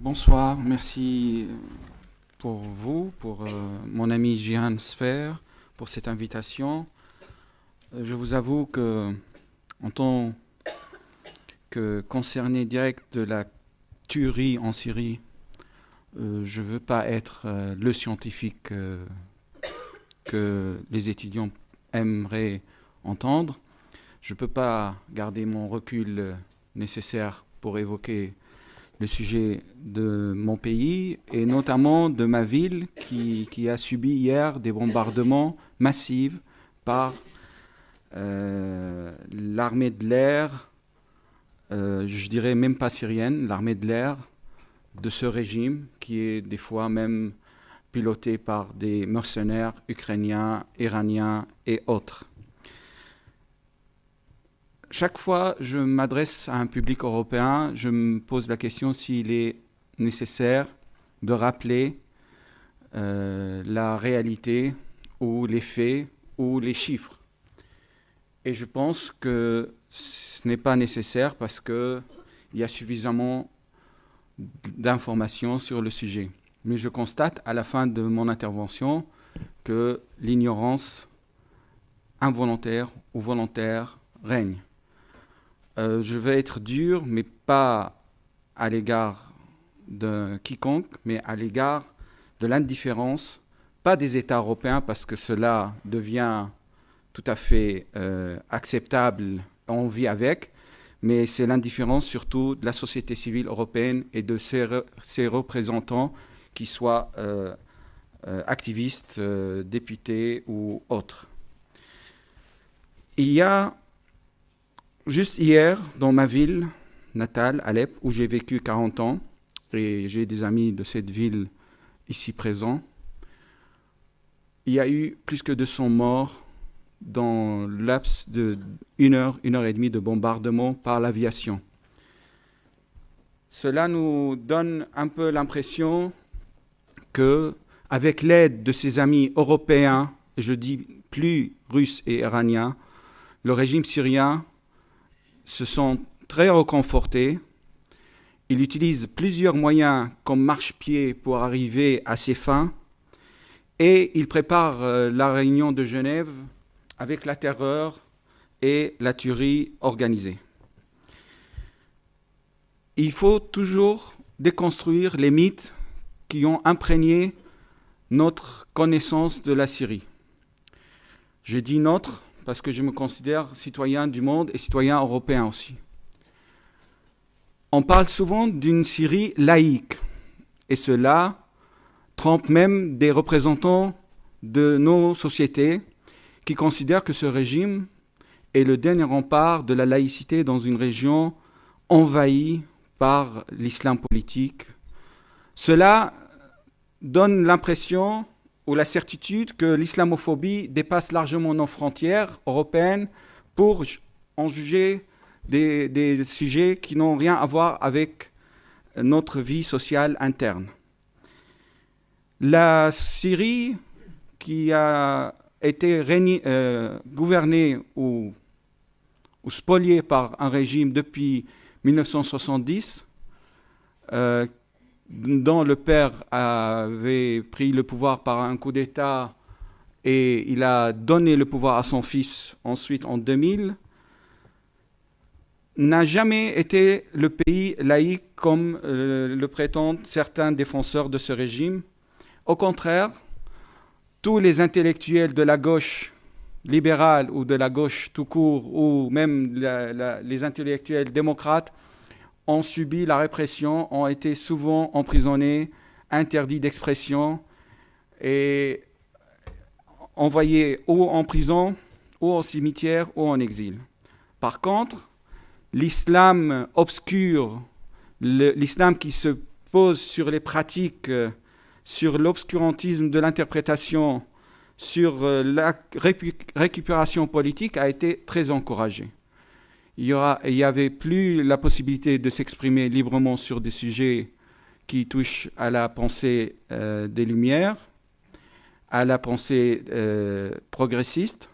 Bonsoir, merci pour vous, pour mon ami Jihan Sfer, pour cette invitation. Je vous avoue que, en tant que concerné direct de la tuerie en Syrie, je ne veux pas être le scientifique que les étudiants aimeraient entendre. Je ne peux pas garder mon recul nécessaire pour évoquer le sujet de mon pays et notamment de ma ville qui a subi hier des bombardements massifs par l'armée de l'air, je dirais même pas syrienne, l'armée de l'air de ce régime qui est des fois même piloté par des mercenaires ukrainiens, iraniens et autres. Chaque fois que je m'adresse à un public européen, je me pose la question s'il est nécessaire de rappeler la réalité ou les faits ou les chiffres. Et je pense que ce n'est pas nécessaire parce qu'il y a suffisamment d'informations sur le sujet. Mais je constate à la fin de mon intervention que l'ignorance involontaire ou volontaire règne. Je vais être dur, mais pas à l'égard de quiconque, mais à l'égard de l'indifférence, pas des États européens, parce que cela devient tout à fait acceptable, on vit avec, mais c'est l'indifférence surtout de la société civile européenne et de ses représentants, qui soient activistes, députés ou autres. Il y a juste hier, dans ma ville natale, Alep, où j'ai vécu 40 ans, et j'ai des amis de cette ville ici présents, il y a eu plus que 200 morts dans le laps de 1 heure et demie de bombardement par l'aviation. Cela nous donne un peu l'impression qu'avec l'aide de ses amis européens, je dis plus russes et iraniens, le régime syrien se sont très reconfortés. Il utilise plusieurs moyens comme marchepied pour arriver à ses fins et il prépare la réunion de Genève avec la terreur et la tuerie organisée. Il faut toujours déconstruire les mythes qui ont imprégné notre connaissance de la Syrie. Je dis notre parce que je me considère citoyen du monde et citoyen européen aussi. On parle souvent d'une Syrie laïque, et cela trompe même des représentants de nos sociétés qui considèrent que ce régime est le dernier rempart de la laïcité dans une région envahie par l'islam politique. Cela donne l'impression ou la certitude que l'islamophobie dépasse largement nos frontières européennes pour en juger des sujets qui n'ont rien à voir avec notre vie sociale interne. La Syrie, qui a été gouvernée ou spoliée par un régime depuis 1970, dont le père avait pris le pouvoir par un coup d'État et il a donné le pouvoir à son fils ensuite en 2000, n'a jamais été le pays laïque comme le prétendent certains défenseurs de ce régime. Au contraire, tous les intellectuels de la gauche libérale ou de la gauche tout court ou même les intellectuels démocrates ont subi la répression, ont été souvent emprisonnés, interdits d'expression et envoyés ou en prison, ou au cimetière, ou en exil. Par contre, l'islam obscur, l'islam qui se pose sur les pratiques, sur l'obscurantisme de l'interprétation, sur la récupération politique, a été très encouragé. Il y avait plus la possibilité de s'exprimer librement sur des sujets qui touchent à la pensée des Lumières, à la pensée progressiste.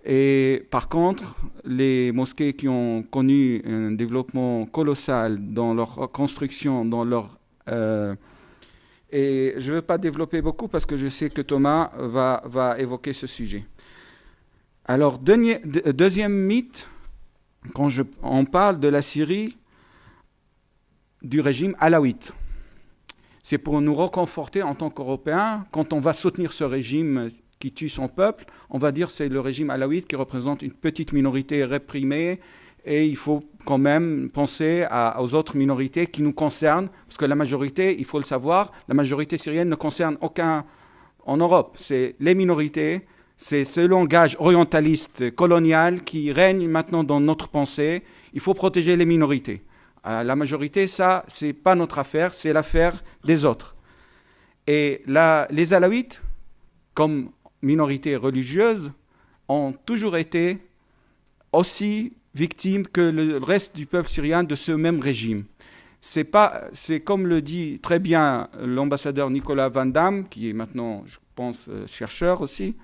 Et par contre, les mosquées qui ont connu un développement colossal dans leur construction, dans leur Et je ne veux pas développer beaucoup parce que je sais que Thomas va évoquer ce sujet. Alors, deuxième mythe, quand on parle de la Syrie, du régime alawite. C'est pour nous reconforter en tant qu'Européens. Quand on va soutenir ce régime qui tue son peuple, on va dire que c'est le régime alawite qui représente une petite minorité réprimée, et il faut quand même penser aux autres minorités qui nous concernent, parce que la majorité, il faut le savoir, la majorité syrienne ne concerne aucun en Europe. C'est les minorités, c'est ce langage orientaliste, colonial, qui règne maintenant dans notre pensée. Il faut protéger les minorités. La majorité, ça, c'est pas notre affaire, c'est l'affaire des autres. Et les alaouites, comme minorité religieuse, ont toujours été aussi victimes que le reste du peuple syrien de ce même régime. C'est comme le dit très bien l'ambassadeur Nicolas Van Damme, qui est maintenant, je pense, chercheur aussi.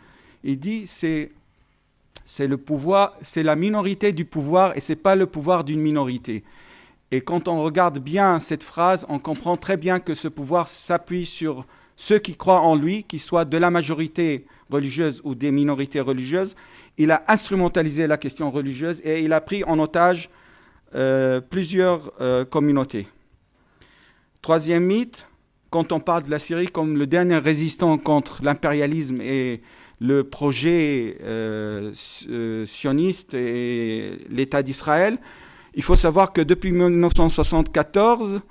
Il dit c'est le pouvoir, c'est la minorité du pouvoir et c'est pas le pouvoir d'une minorité. Et quand on regarde bien cette phrase, on comprend très bien que ce pouvoir s'appuie sur ceux qui croient en lui, qu'ils soient de la majorité religieuse ou des minorités religieuses. Il a instrumentalisé la question religieuse et il a pris en otage plusieurs communautés. Troisième mythe, quand on parle de la Syrie comme le dernier résistant contre l'impérialisme et le projet sioniste et l'État d'Israël, il faut savoir que depuis 1974,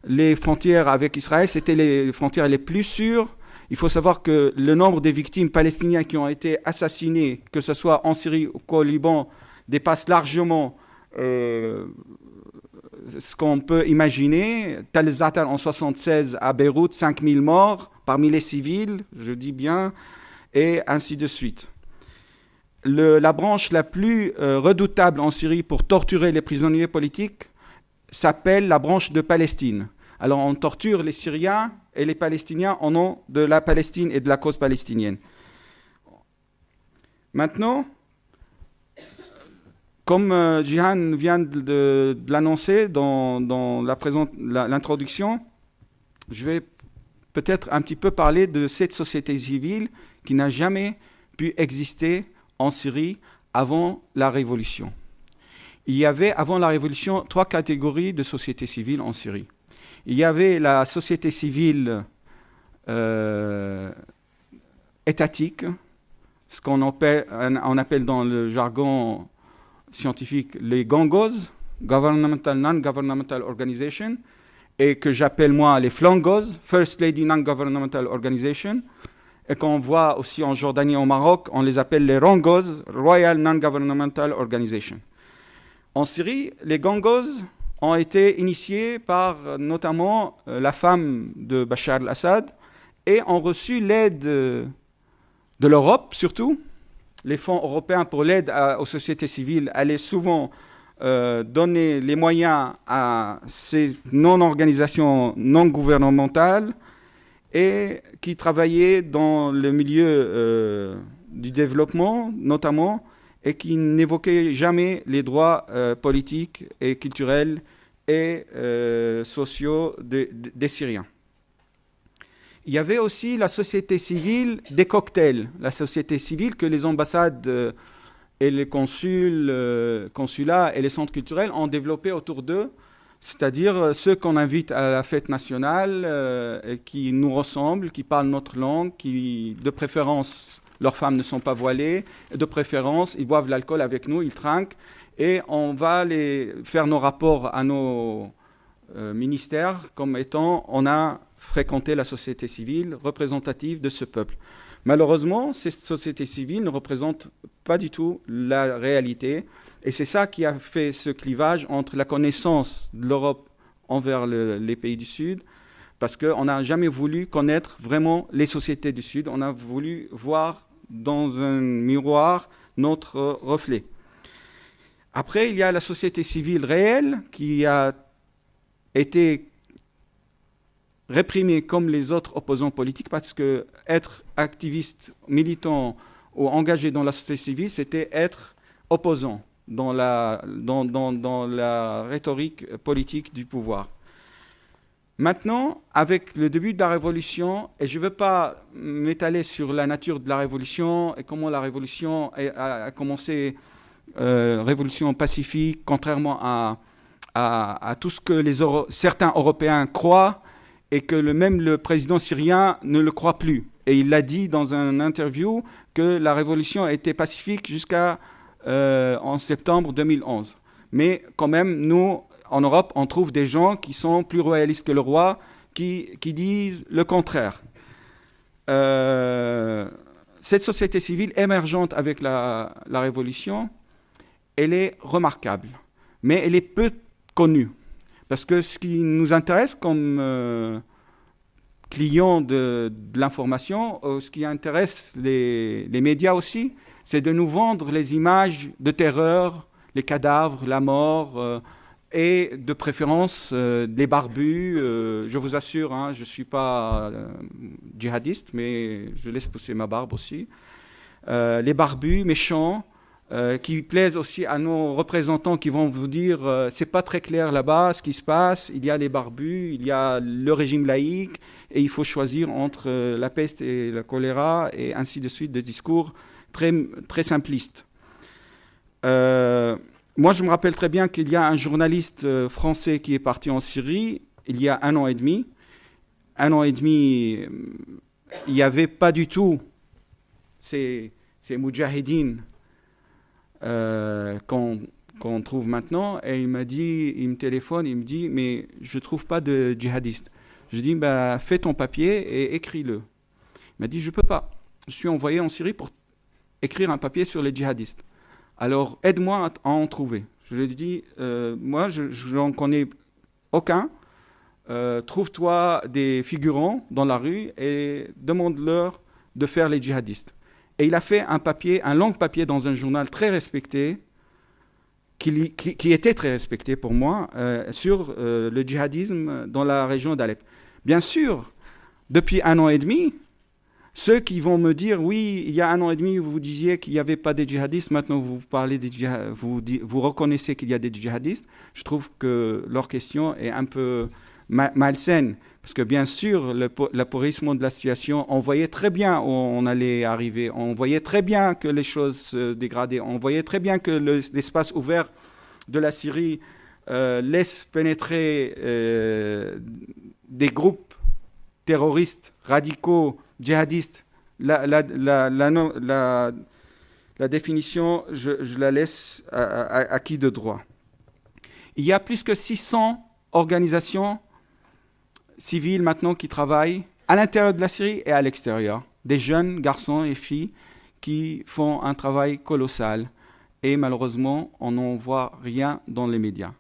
les frontières avec Israël, c'était les frontières les plus sûres. Il faut savoir que le nombre des victimes palestiniennes qui ont été assassinées, que ce soit en Syrie ou au Liban, dépasse largement ce qu'on peut imaginer. Tal Zatar en 1976 à Beyrouth, 5000 morts parmi les civils, je dis bien, et ainsi de suite. La branche la plus redoutable en Syrie pour torturer les prisonniers politiques s'appelle la branche de Palestine. Alors on torture les Syriens et les Palestiniens au nom de la Palestine et de la cause palestinienne. Maintenant, comme Jihan vient de l'annoncer dans l'introduction, je vais peut-être un petit peu parler de cette société civile qui n'a jamais pu exister en Syrie avant la Révolution. Il y avait avant la Révolution 3 catégories de sociétés civiles en Syrie. Il y avait la société civile étatique, ce qu'on appelle dans le jargon scientifique les GONGOS, Governmental Non-Governmental Organization, et que j'appelle moi les FLONGOS, First Lady Non-Governmental Organization, et qu'on voit aussi en Jordanie et au Maroc, on les appelle les RONGOS, Royal Non-Governmental Organization. En Syrie, les GONGOS ont été initiés par notamment la femme de Bachar al-Assad et ont reçu l'aide de l'Europe surtout. Les fonds européens pour l'aide aux sociétés civiles allaient souvent donner les moyens à ces non-organisations non gouvernementales et qui travaillaient dans le milieu du développement notamment, et qui n'évoquaient jamais les droits politiques et culturels et sociaux des Syriens. Il y avait aussi la société civile des cocktails, la société civile que les ambassades et les consulats et les centres culturels ont développé autour d'eux, c'est-à-dire ceux qu'on invite à la fête nationale, qui nous ressemblent, qui parlent notre langue, qui, de préférence, leurs femmes ne sont pas voilées, de préférence, ils boivent l'alcool avec nous, ils trinquent, et on va faire nos rapports à nos ministères comme étant, on a fréquenté la société civile représentative de ce peuple. Malheureusement, ces sociétés civiles ne représentent pas du tout la réalité, et c'est ça qui a fait ce clivage entre la connaissance de l'Europe envers les pays du Sud, parce qu'on n'a jamais voulu connaître vraiment les sociétés du Sud, on a voulu voir dans un miroir notre reflet. Après, il y a la société civile réelle qui a été réprimée comme les autres opposants politiques, parce que être activiste, militant ou engagé dans la société civile, c'était être opposant dans la rhétorique politique du pouvoir. Maintenant, avec le début de la révolution, et je ne veux pas m'étaler sur la nature de la révolution et comment la révolution a commencé, révolution pacifique, contrairement à tout ce que certains Européens croient, et que même le président syrien ne le croit plus. Et il l'a dit dans une interview que la révolution était pacifique jusqu'à en septembre 2011. Mais quand même, nous, en Europe, on trouve des gens qui sont plus royalistes que le roi, qui disent le contraire. Cette société civile émergente avec la révolution, elle est remarquable, mais elle est peu connue. Parce que ce qui nous intéresse comme clients de l'information, ce qui intéresse les médias aussi, c'est de nous vendre les images de terreur, les cadavres, la mort, et de préférence des barbus. Je vous assure, hein, je ne suis pas djihadiste, mais je laisse pousser ma barbe aussi. Les barbus méchants, qui plaisent aussi à nos représentants qui vont vous dire c'est pas très clair là-bas ce qui se passe, il y a les barbus, il y a le régime laïque, et il faut choisir entre la peste et le choléra, et ainsi de suite, des discours très, très simplistes. Moi, je me rappelle très bien qu'il y a un journaliste français qui est parti en Syrie il y a 1 an et demi. 1 an et demi, il n'y avait pas du tout ces moudjahidines qu'on trouve maintenant. Et il me téléphone, il me dit, mais je ne trouve pas de djihadistes. Je dis, bah, fais ton papier et écris-le. Il m'a dit, je ne peux pas. Je suis envoyé en Syrie pour écrire un papier sur les djihadistes. Alors, aide-moi à en trouver. Je lui ai dit, moi, je n'en connais aucun. Trouve-toi des figurants dans la rue et demande-leur de faire les djihadistes. Et il a fait un long papier dans un journal très respecté, qui était très respecté pour moi, sur le djihadisme dans la région d'Alep. Bien sûr, depuis 1 an et demi, ceux qui vont me dire, oui, il y a 1 an et demi, vous disiez qu'il n'y avait pas de djihadistes, maintenant vous parlez des vous reconnaissez qu'il y a des djihadistes, je trouve que leur question est un peu malsaine. Parce que bien sûr, l'appauvrissement de la situation, on voyait très bien où on allait arriver, on voyait très bien que les choses se dégradaient, on voyait très bien que l'espace ouvert de la Syrie laisse pénétrer des groupes terroristes, radicaux, djihadistes. La définition, je la laisse à qui de droit. Il y a plus que 600 organisations civiles maintenant qui travaillent à l'intérieur de la Syrie et à l'extérieur. Des jeunes garçons et filles qui font un travail colossal. Et malheureusement, on n'en voit rien dans les médias.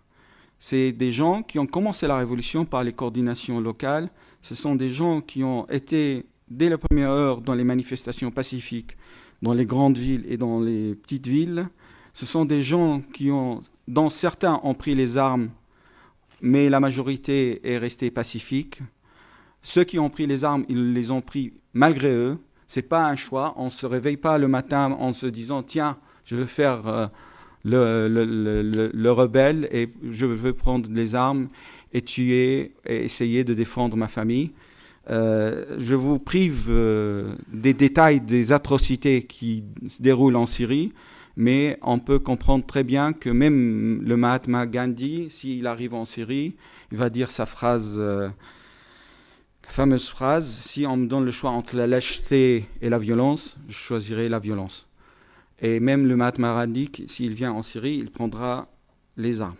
C'est des gens qui ont commencé la révolution par les coordinations locales. Ce sont des gens qui ont été, dès la première heure, dans les manifestations pacifiques, dans les grandes villes et dans les petites villes. Ce sont des gens dont certains ont pris les armes, mais la majorité est restée pacifique. Ceux qui ont pris les armes, ils les ont pris malgré eux. Ce n'est pas un choix. On ne se réveille pas le matin en se disant « Tiens, je vais faire le rebelle et je veux prendre les armes et tuer et essayer de défendre ma famille ». Je vous prive des détails des atrocités qui se déroulent en Syrie, mais on peut comprendre très bien que même le Mahatma Gandhi, s'il arrive en Syrie, il va dire sa phrase, la fameuse phrase, si on me donne le choix entre la lâcheté et la violence, je choisirai la violence. Et même le Mahatma Gandhi, s'il vient en Syrie, il prendra les armes.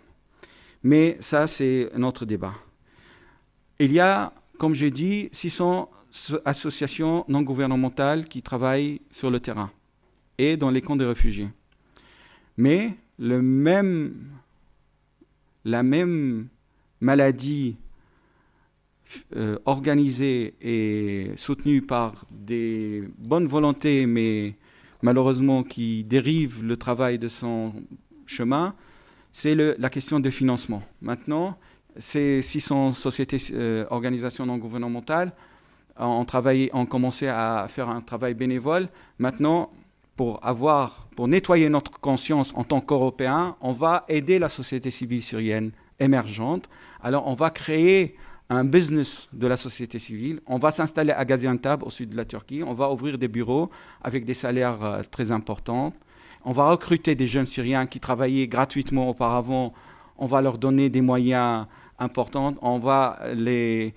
Mais ça, c'est un autre débat. Il y a, comme j'ai dit, 600 associations non gouvernementales qui travaillent sur le terrain et dans les camps de réfugiés. Mais la même maladie organisée et soutenue par des bonnes volontés, mais malheureusement qui dérive le travail de son chemin, c'est la question de financement. Maintenant, ces 600 organisations non gouvernementales ont commencé à faire un travail bénévole. Maintenant, pour nettoyer notre conscience en tant qu'Européens, on va aider la société civile syrienne émergente. Alors, on va créer un business de la société civile. On va s'installer à Gaziantep, au sud de la Turquie. On va ouvrir des bureaux avec des salaires très importants. On va recruter des jeunes Syriens qui travaillaient gratuitement auparavant. On va leur donner des moyens importants. On va les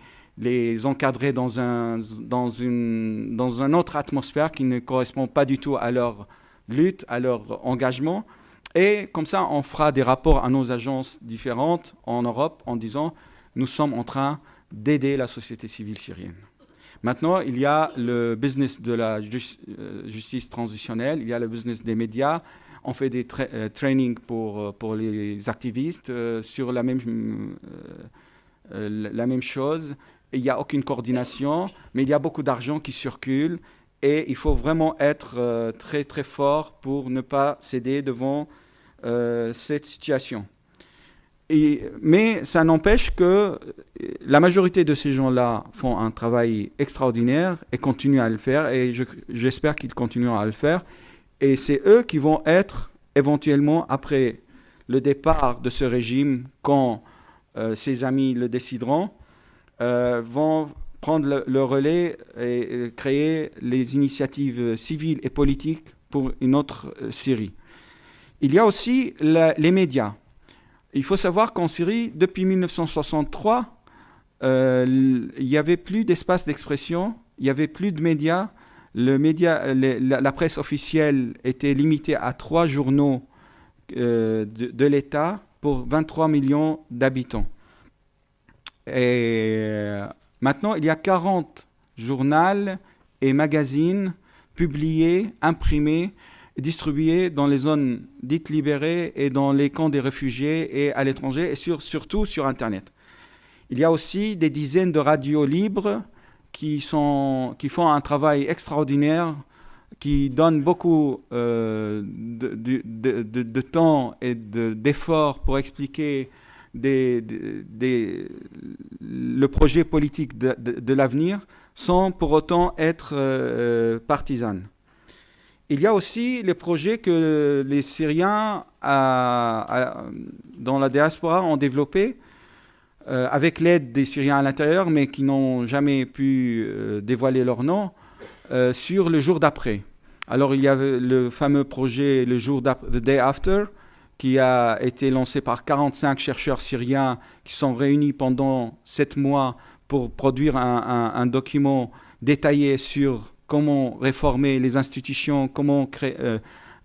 encadrer dans une autre atmosphère qui ne correspond pas du tout à leur lutte, à leur engagement. Et comme ça, on fera des rapports à nos agences différentes en Europe en disant nous sommes en train d'aider la société civile syrienne. Maintenant, il y a le business de la justice transitionnelle, il y a le business des médias. On fait des trainings pour les activistes sur la même chose. Il n'y a aucune coordination, mais il y a beaucoup d'argent qui circule et il faut vraiment être très très fort pour ne pas céder devant cette situation. Mais ça n'empêche que la majorité de ces gens-là font un travail extraordinaire et continuent à le faire, et j'espère qu'ils continueront à le faire. Et c'est eux qui vont être éventuellement, après le départ de ce régime, quand ses amis le décideront, vont prendre le relais et créer les initiatives civiles et politiques pour une autre Syrie. Il y a aussi les médias. Il faut savoir qu'en Syrie, depuis 1963, il n'y avait plus d'espace d'expression, il n'y avait plus de médias. La presse officielle était limitée à 3 journaux de l'État pour 23 millions d'habitants. Et maintenant, il y a 40 journaux et magazines publiés, imprimés, distribués dans les zones dites libérées et dans les camps des réfugiés et à l'étranger, et surtout sur Internet. Il y a aussi des dizaines de radios libres qui font un travail extraordinaire, qui donnent beaucoup de temps et d'efforts pour expliquer le projet politique de l'avenir sans pour autant être partisanes. Il y a aussi les projets que les Syriens dans la diaspora ont développés avec l'aide des Syriens à l'intérieur, mais qui n'ont jamais pu dévoiler leur nom, sur le jour d'après. Alors il y avait le fameux projet The Day After, qui a été lancé par 45 chercheurs syriens qui sont réunis pendant 7 mois pour produire un document détaillé sur comment réformer les institutions, comment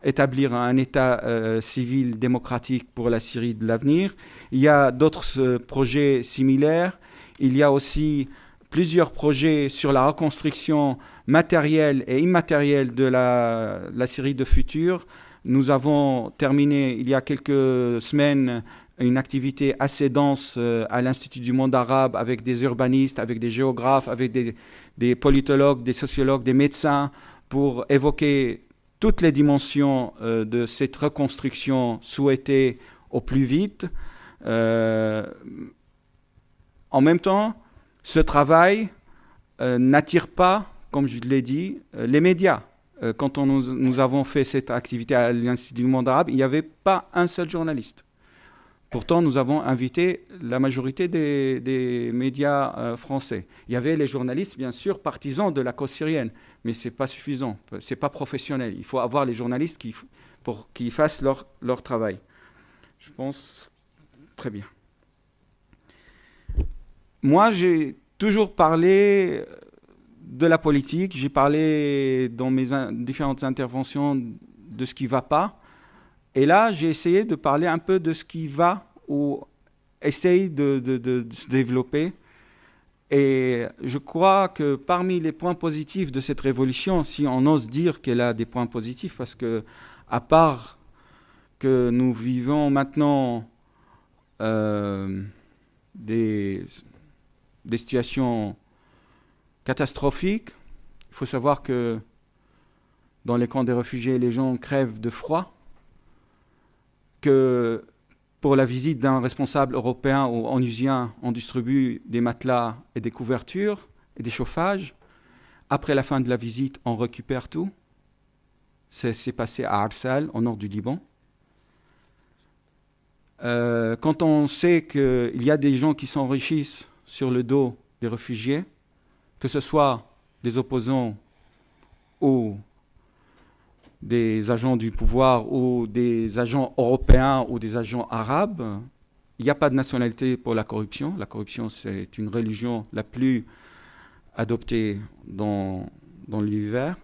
établir un État civil démocratique pour la Syrie de l'avenir. Il y a d'autres projets similaires. Il y a aussi plusieurs projets sur la reconstruction matérielle et immatérielle de la Syrie de futur. Nous avons terminé il y a quelques semaines une activité assez dense à l'Institut du monde arabe avec des urbanistes, avec des géographes, avec des politologues, des sociologues, des médecins pour évoquer toutes les dimensions de cette reconstruction souhaitée au plus vite. En même temps, ce travail n'attire pas, comme je l'ai dit, les médias. Quand nous avons fait cette activité à l'Institut du monde arabe, il n'y avait pas un seul journaliste. Pourtant, nous avons invité la majorité des médias français. Il y avait les journalistes, bien sûr, partisans de la cause syrienne, mais ce n'est pas suffisant, ce n'est pas professionnel. Il faut avoir les journalistes pour qu'ils fassent leur travail. Je pense très bien. Moi, j'ai toujours parlé de la politique, j'ai parlé dans mes différentes interventions de ce qui ne va pas. Et là, j'ai essayé de parler un peu de ce qui va ou essaye de se développer. Et je crois que parmi les points positifs de cette révolution, si on ose dire qu'elle a des points positifs, parce que à part que nous vivons maintenant des situations catastrophiques, il faut savoir que dans les camps des réfugiés, les gens crèvent de froid, que pour la visite d'un responsable européen ou onusien, on distribue des matelas et des couvertures et des chauffages. Après la fin de la visite, on récupère tout. C'est passé à Arsal, au nord du Liban. Quand on sait qu'il y a des gens qui s'enrichissent sur le dos des réfugiés, que ce soit des opposants ou des agents du pouvoir ou des agents européens ou des agents arabes. Il n'y a pas de nationalité pour la corruption. La corruption, c'est une religion la plus adoptée dans l'univers.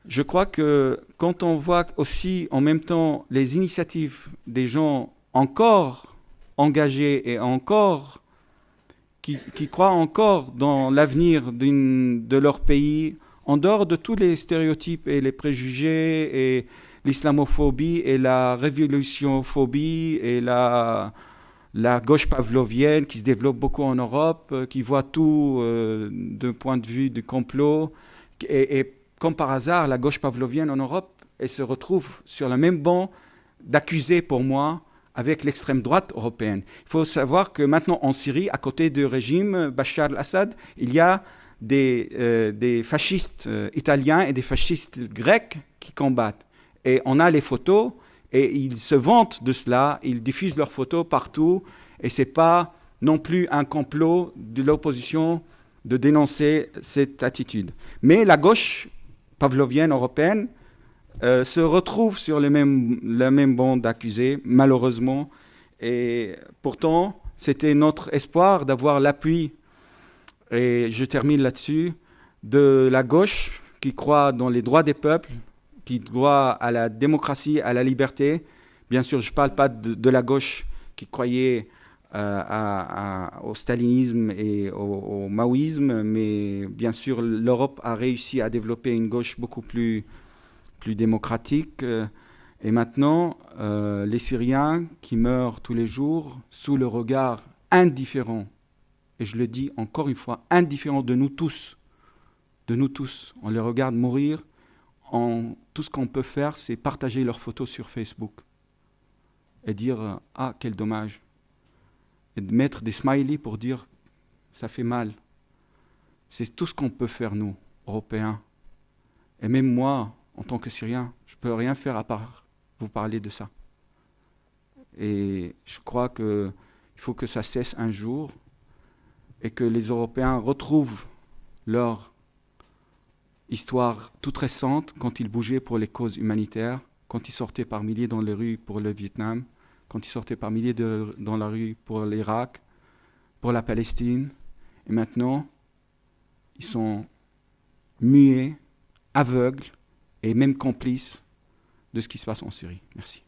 Je crois que quand on voit aussi en même temps les initiatives des gens encore engagés et encore qui croient encore dans l'avenir de leur pays, en dehors de tous les stéréotypes et les préjugés et l'islamophobie et la révolutionnophobie et la gauche pavlovienne qui se développe beaucoup en Europe, qui voit tout d'un point de vue du complot. Et comme par hasard, la gauche pavlovienne en Europe, elle se retrouve sur le même banc d'accusés pour moi avec l'extrême droite européenne. Il faut savoir que maintenant en Syrie, à côté du régime Bachar al-Assad, il y a des fascistes italiens et des fascistes grecs qui combattent. Et on a les photos et ils se vantent de cela, ils diffusent leurs photos partout et ce n'est pas non plus un complot de l'opposition de dénoncer cette attitude. Mais la gauche pavlovienne européenne se retrouve sur le même banc d'accusés, malheureusement. Et pourtant, c'était notre espoir d'avoir l'appui, et je termine là-dessus, de la gauche qui croit dans les droits des peuples, qui croit à la démocratie, à la liberté. Bien sûr, je ne parle pas de la gauche qui croyait au stalinisme et au maoïsme, mais bien sûr, l'Europe a réussi à développer une gauche beaucoup plus démocratique. Et maintenant, les Syriens qui meurent tous les jours sous le regard indifférent, et je le dis encore une fois, indifférent de nous tous, on les regarde mourir, tout ce qu'on peut faire, c'est partager leurs photos sur Facebook et dire « Ah, quel dommage !» et de mettre des smileys pour dire « Ça fait mal ». C'est tout ce qu'on peut faire, nous, Européens. Et même moi, en tant que Syrien, je ne peux rien faire à part vous parler de ça. Et je crois qu'il faut que ça cesse un jour et que les Européens retrouvent leur histoire toute récente quand ils bougeaient pour les causes humanitaires, quand ils sortaient par milliers dans les rues pour le Vietnam, quand ils sortaient par milliers dans la rue pour l'Irak, pour la Palestine. Et maintenant, ils sont muets, aveugles, et même complices de ce qui se passe en Syrie. Merci.